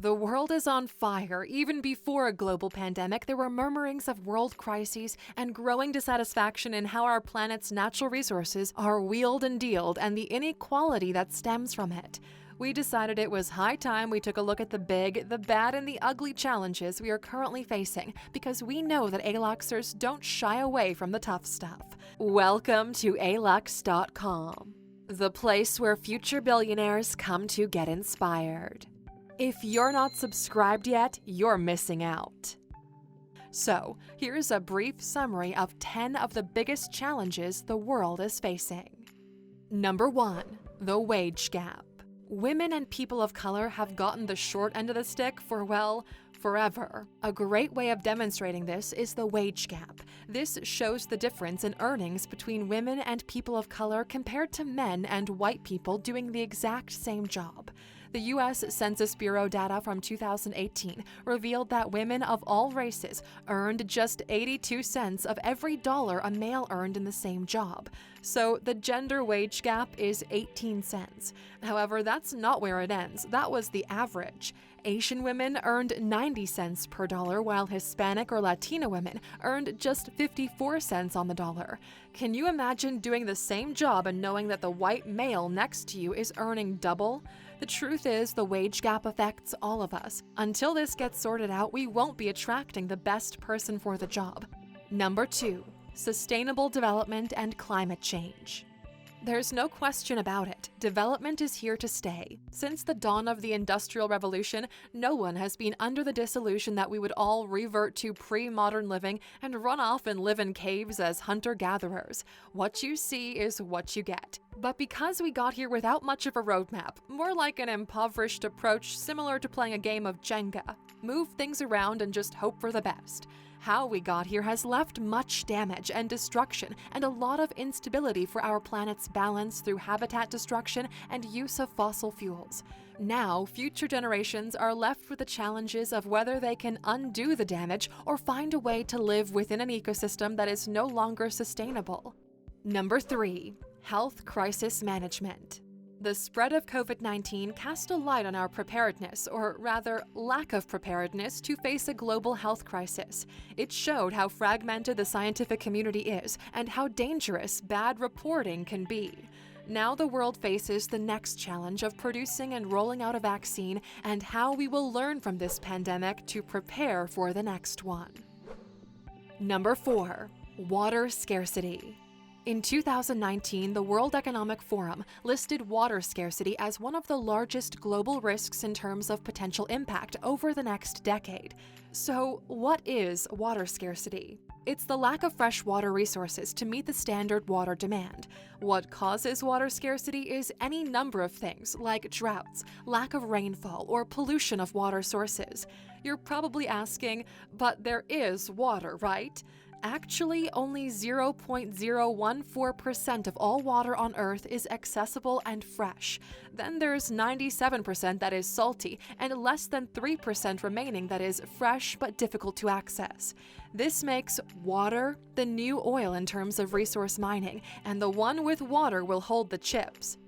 The world is on fire. Even before a global pandemic, there were murmurings of world crises and growing dissatisfaction in how our planet's natural resources are wheeled and dealed and the inequality that stems from it. We decided it was high time we took a look at the big, the bad, and the ugly challenges we are currently facing because we know that Aluxers don't shy away from the tough stuff. Welcome to Alux.com, the place where future billionaires come to get inspired. If you're not subscribed yet, you're missing out. So, here's a brief summary of 10 of the biggest challenges the world is facing. Number 1. The wage gap. Women and people of color have gotten the short end of the stick for, well, forever. A great way of demonstrating this is the wage gap. This shows the difference in earnings between women and people of color compared to men and white people doing the exact same job. The U.S. Census Bureau data from 2018 revealed that women of all races earned just 82 cents of every dollar a male earned in the same job. So the gender wage gap is 18 cents. However, that's not where it ends. That was the average. Asian women earned 90 cents per dollar, while Hispanic or Latina women earned just 54 cents on the dollar. Can you imagine doing the same job and knowing that the white male next to you is earning double? The truth is, the wage gap affects all of us. Until this gets sorted out, we won't be attracting the best person for the job. Number 2. Sustainable development and climate change. There's no question about it. Development is here to stay. Since the dawn of the Industrial Revolution, no one has been under the disillusion that we would all revert to pre-modern living and run off and live in caves as hunter-gatherers. What you see is what you get. But because we got here without much of a roadmap, more like an impoverished approach similar to playing a game of Jenga, move things around and just hope for the best. How we got here has left much damage and destruction and a lot of instability for our planet's balance through habitat destruction and use of fossil fuels. Now, future generations are left with the challenges of whether they can undo the damage or find a way to live within an ecosystem that is no longer sustainable. Number 3. Health crisis management. The spread of COVID-19 cast a light on our preparedness, or rather, lack of preparedness, to face a global health crisis. It showed how fragmented the scientific community is and how dangerous bad reporting can be. Now the world faces the next challenge of producing and rolling out a vaccine and how we will learn from this pandemic to prepare for the next one. Number 4. Water scarcity. In 2019, the World Economic Forum listed water scarcity as one of the largest global risks in terms of potential impact over the next decade. So, what is water scarcity? It's the lack of fresh water resources to meet the standard water demand. What causes water scarcity is any number of things, like droughts, lack of rainfall, or pollution of water sources. You're probably asking, but there is water, right? Actually, only 0.014% of all water on Earth is accessible and fresh. Then there's 97% that is salty, and less than 3% remaining that is fresh but difficult to access. This makes water the new oil in terms of resource mining, and the one with water will hold the chips.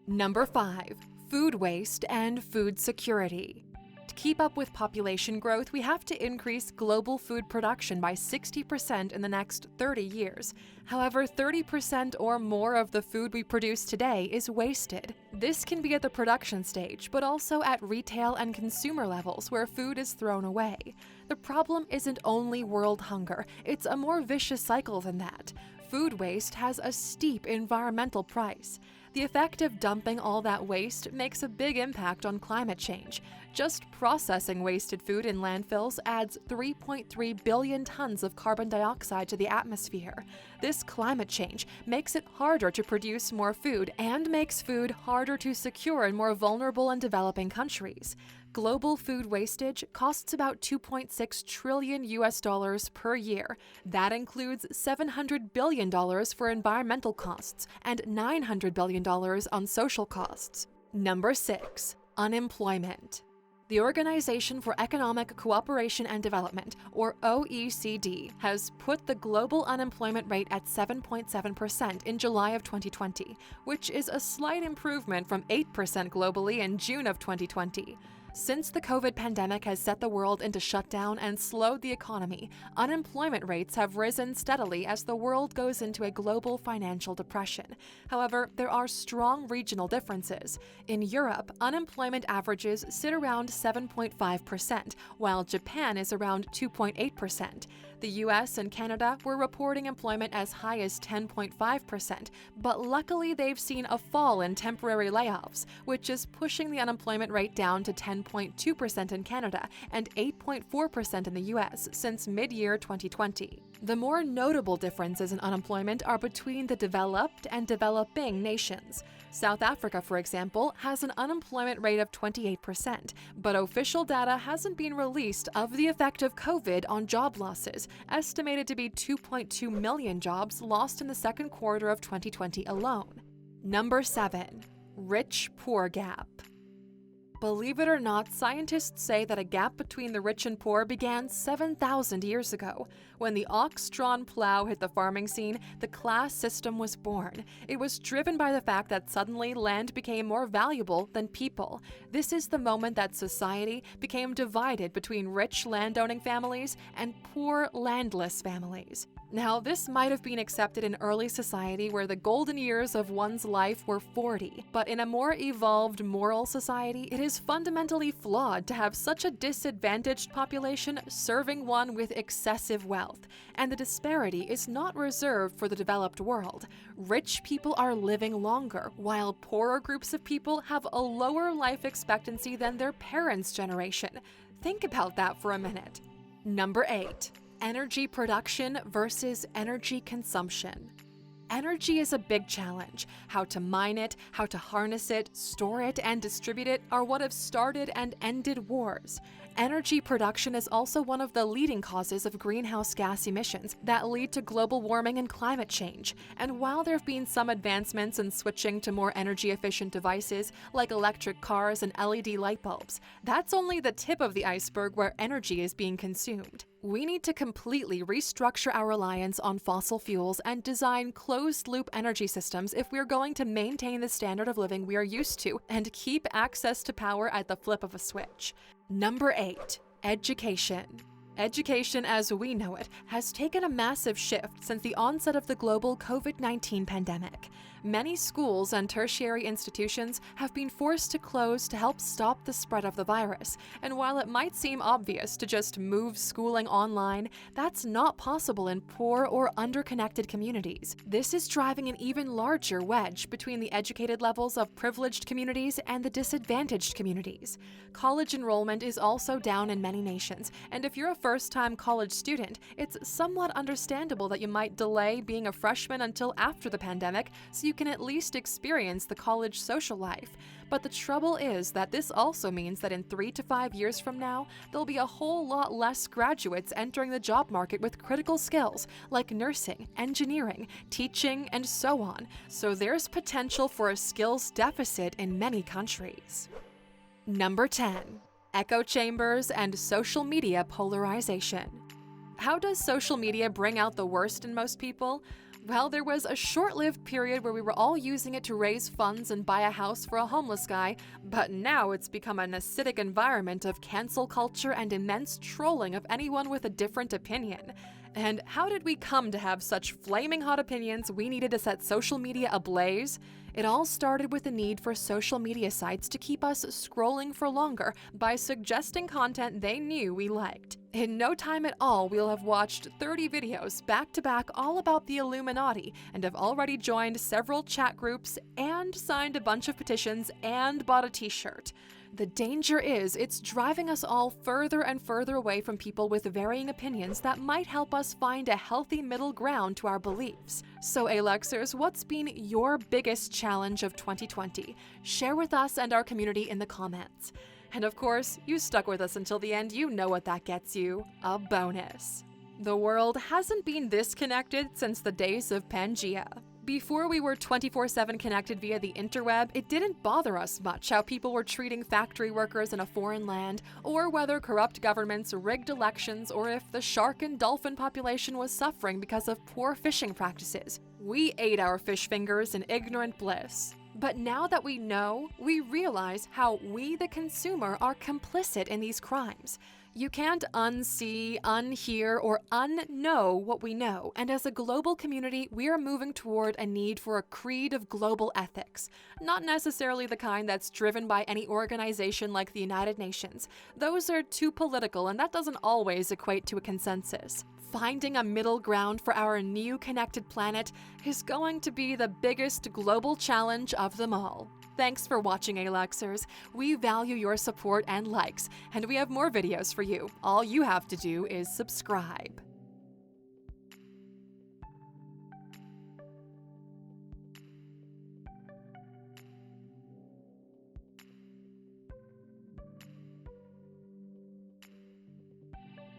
Number 5. Food waste and food security. To keep up with population growth, we have to increase global food production by 60% in the next 30 years. However, 30% or more of the food we produce today is wasted. This can be at the production stage, but also at retail and consumer levels where food is thrown away. The problem isn't only world hunger, it's a more vicious cycle than that. Food waste has a steep environmental price. The effect of dumping all that waste makes a big impact on climate change. Just processing wasted food in landfills adds 3.3 billion tons of carbon dioxide to the atmosphere. This climate change makes it harder to produce more food and makes food harder to secure in more vulnerable and developing countries. Global food wastage costs about $2.6 trillion per year. That includes $700 billion for environmental costs and $900 billion on social costs. Number 6. Unemployment. The Organization for Economic Cooperation and Development, or OECD, has put the global unemployment rate at 7.7% in July of 2020, which is a slight improvement from 8% globally in June of 2020. Since the COVID pandemic has set the world into shutdown and slowed the economy, unemployment rates have risen steadily as the world goes into a global financial depression. However, there are strong regional differences. In Europe, unemployment averages sit around 7.5%, while Japan is around 2.8%. The US and Canada were reporting employment as high as 10.5%, but luckily they've seen a fall in temporary layoffs, which is pushing the unemployment rate down to 10.2% in Canada and 8.4% in the US since mid-year 2020. The more notable differences in unemployment are between the developed and developing nations. South Africa, for example, has an unemployment rate of 28%, but official data hasn't been released of the effect of COVID on job losses, estimated to be 2.2 million jobs lost in the second quarter of 2020 alone. Number 7. Rich-poor gap. Believe it or not, scientists say that a gap between the rich and poor began 7,000 years ago. When the ox-drawn plow hit the farming scene, the class system was born. It was driven by the fact that suddenly land became more valuable than people. This is the moment that society became divided between rich landowning families and poor landless families. Now, this might have been accepted in early society where the golden years of one's life were 40, but in a more evolved moral society, it is fundamentally flawed to have such a disadvantaged population serving one with excessive wealth, and the disparity is not reserved for the developed world. Rich people are living longer, while poorer groups of people have a lower life expectancy than their parents' generation. Think about that for a minute. Number 8. Energy production versus energy consumption. Energy is a big challenge. How to mine it, how to harness it, store it, and distribute it are what have started and ended wars. Energy production is also one of the leading causes of greenhouse gas emissions that lead to global warming and climate change. And while there have been some advancements in switching to more energy-efficient devices like electric cars and LED light bulbs, that's only the tip of the iceberg where energy is being consumed. We need to completely restructure our reliance on fossil fuels and design closed-loop energy systems if we're going to maintain the standard of living we are used to and keep access to power at the flip of a switch. Number 8. Education. Education as we know it has taken a massive shift since the onset of the global COVID-19 pandemic. Many schools and tertiary institutions have been forced to close to help stop the spread of the virus, and while it might seem obvious to just move schooling online, that's not possible in poor or underconnected communities. This is driving an even larger wedge between the educated levels of privileged communities and the disadvantaged communities. College enrollment is also down in many nations, and if you're a first-time college student, it's somewhat understandable that you might delay being a freshman until after the pandemic so you can at least experience the college social life. But the trouble is that this also means that in 3 to 5 years from now, there'll be a whole lot less graduates entering the job market with critical skills like nursing, engineering, teaching, and so on. So there's potential for a skills deficit in many countries. Number 10. Echo chambers and social media polarization. How does social media bring out the worst in most people? Well, there was a short-lived period where we were all using it to raise funds and buy a house for a homeless guy, but now it's become an acidic environment of cancel culture and immense trolling of anyone with a different opinion. And how did we come to have such flaming hot opinions we needed to set social media ablaze? It all started with the need for social media sites to keep us scrolling for longer by suggesting content they knew we liked. In no time at all, we'll have watched 30 videos back-to-back all about the Illuminati and have already joined several chat groups and signed a bunch of petitions and bought a t-shirt. The danger is it's driving us all further and further away from people with varying opinions that might help us find a healthy middle ground to our beliefs. So, Aluxers, what's been your biggest challenge of 2020? Share with us and our community in the comments. And of course, you stuck with us until the end, you know what that gets you. A bonus. The world hasn't been this connected since the days of Pangea. Before we were 24/7 connected via the interweb, it didn't bother us much how people were treating factory workers in a foreign land, or whether corrupt governments rigged elections, or if the shark and dolphin population was suffering because of poor fishing practices. We ate our fish fingers in ignorant bliss. But now that we know, we realize how we, the consumer, are complicit in these crimes. You can't unsee, unhear, or unknow what we know, and as a global community, we are moving toward a need for a creed of global ethics. Not necessarily the kind that's driven by any organization like the United Nations. Those are too political, and that doesn't always equate to a consensus. Finding a middle ground for our new connected planet is going to be the biggest global challenge of them all. Thanks for watching, Aluxers. We value your support and likes, and we have more videos for you. All you have to do is subscribe.